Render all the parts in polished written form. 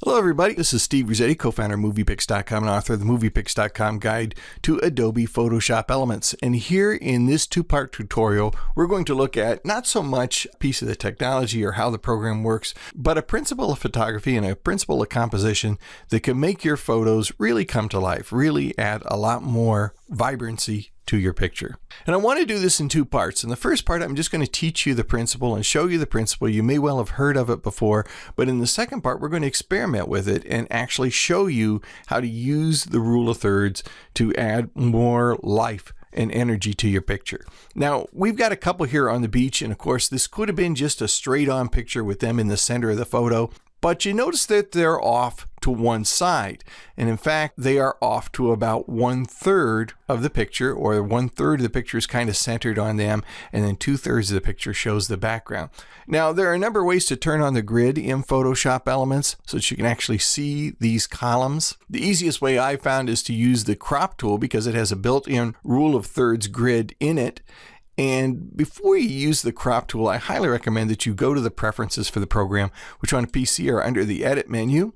Hello everybody, this is Steve Rossetti, co-founder of MoviePix.com and author of the MoviePix.com Guide to Adobe Photoshop Elements. And here in this two-part tutorial, we're going to look at not so much a piece of the technology or how the program works, but a principle of photography and a principle of composition that can make your photos really come to life, really add a lot more vibrancy to your picture. And I want to do this in two parts. In the first part, I'm just going to teach you the principle and show you the principle. You may well have heard of it before, but in the second part, we're going to experiment with it and actually show you how to use the rule of thirds to add more life and energy to your picture. Now, we've got a couple here on the beach, and of course, this could have been just a straight-on picture with them in the center of the photo, but you notice that they're off to one side. And in fact, they are off to about 1/3 of the picture, or 1/3 of the picture is kind of centered on them, and then 2/3 of the picture shows the background. Now, there are a number of ways to turn on the grid in Photoshop Elements so that you can actually see these columns. The easiest way I found is to use the crop tool because it has a built-in rule of thirds grid in it. And before you use the crop tool, I highly recommend that you go to the preferences for the program, which on a PC are under the edit menu.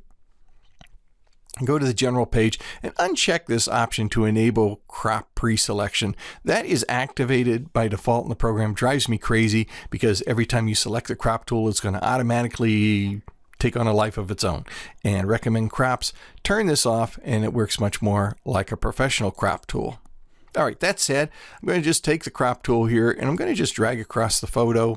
Go to the general page and uncheck this option to enable crop pre-selection. That is activated by default in the program. Drives me crazy because every time you select the crop tool, it's going to automatically take on a life of its own. And recommend crops. Turn this off and it works much more like a professional crop tool. All right, that said, I'm going to just take the crop tool here and I'm going to just drag across the photo.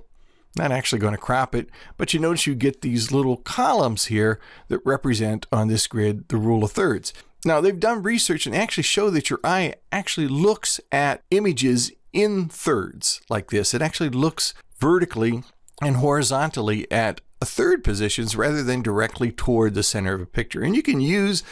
Not actually going to crop it, but you notice you get these little columns here that represent on this grid the rule of thirds. Now, they've done research and actually show that your eye actually looks at images in thirds like this. It actually looks vertically and horizontally at a third positions rather than directly toward the center of a picture. And you can use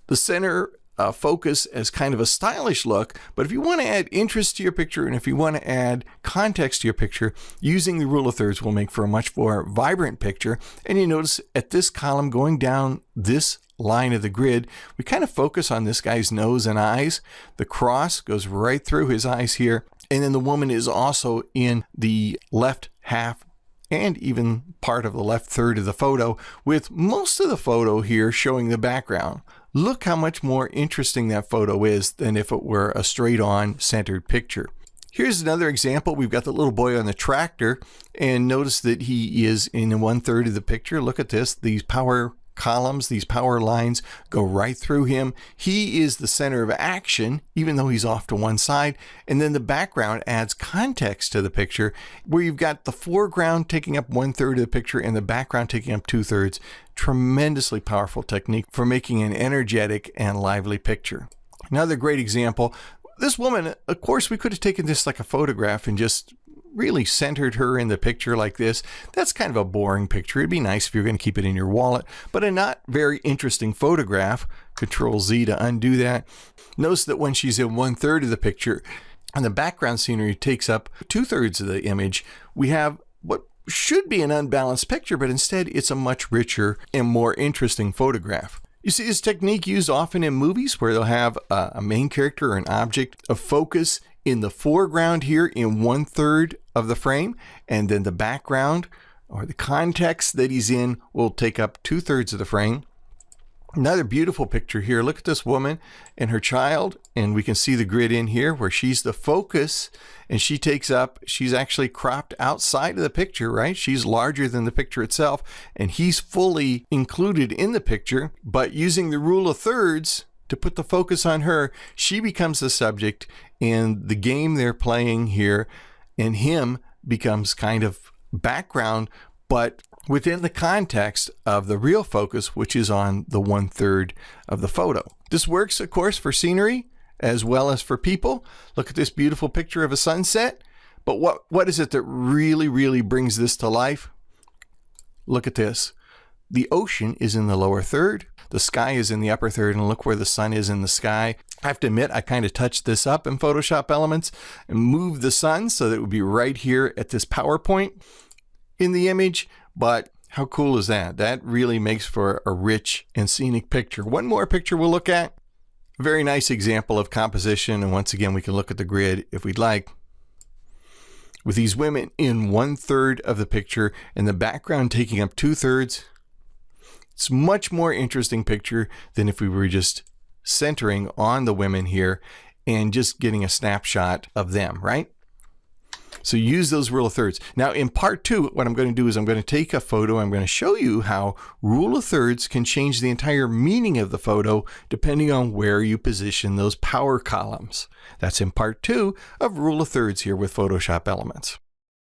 the center focus as kind of a stylish look, but if you want to add interest to your picture and if you want to add context to your picture, using the rule of thirds will make for a much more vibrant picture. And you notice at this column going down this line of the grid, we kind of focus on this guy's nose and eyes. The cross goes right through his eyes here, and then the woman is also in the left half and even part of the left third of the photo, with most of the photo here showing the background. Look how much more interesting that photo is than if it were a straight-on centered picture. Here's another example. We've got the little boy on the tractor, and notice that he is in 1/3 of the picture. Look at this. These power columns, these power lines go right through him. He is the center of action, even though he's off to one side. And then the background adds context to the picture, where you've got the foreground taking up 1/3 of the picture and the background taking up 2/3. Tremendously powerful technique for making an energetic and lively picture. Another great example. This woman, of course, we could have taken this like a photograph and just really centered her in the picture like this. That's kind of a boring picture. It'd be nice if you're going to keep it in your wallet, but a not very interesting photograph. Control Z to undo that. Notice that when she's in 1/3 of the picture and the background scenery takes up 2/3 of the image, we have what should be an unbalanced picture, but instead it's a much richer and more interesting photograph. You see this technique used often in movies where they'll have a main character or an object of focus in the foreground here in 1/3 of the frame, and then the background or the context that he's in will take up 2/3 of the frame. Another beautiful picture here. Look at this woman and her child, and we can see the grid in here where she's the focus and she's actually cropped outside of the picture, right? She's larger than the picture itself, and he's fully included in the picture, but using the rule of thirds to put the focus on her, she becomes the subject in the game they're playing here, and him becomes kind of background, but within the context of the real focus, which is on the 1/3 of the photo. This works, of course, for scenery as well as for people. Look at this beautiful picture of a sunset. But what is it that really brings this to life? Look at this. The ocean is in the lower third. The sky is in the upper third, and look where the sun is in the sky. I have to admit, I kind of touched this up in Photoshop Elements and moved the sun so that it would be right here at this power point in the image. But how cool is that? That really makes for a rich and scenic picture. One more picture we'll look at. A very nice example of composition. And once again, we can look at the grid if we'd like. With these women in 1/3 of the picture and the background taking up 2/3. It's much more interesting picture than if we were just centering on the women here and just getting a snapshot of them, right? So use those rule of thirds. Now in part 2, what I'm going to do is I'm going to take a photo. I'm going to show you how rule of thirds can change the entire meaning of the photo depending on where you position those power columns. That's in part 2 of rule of thirds here with Photoshop Elements.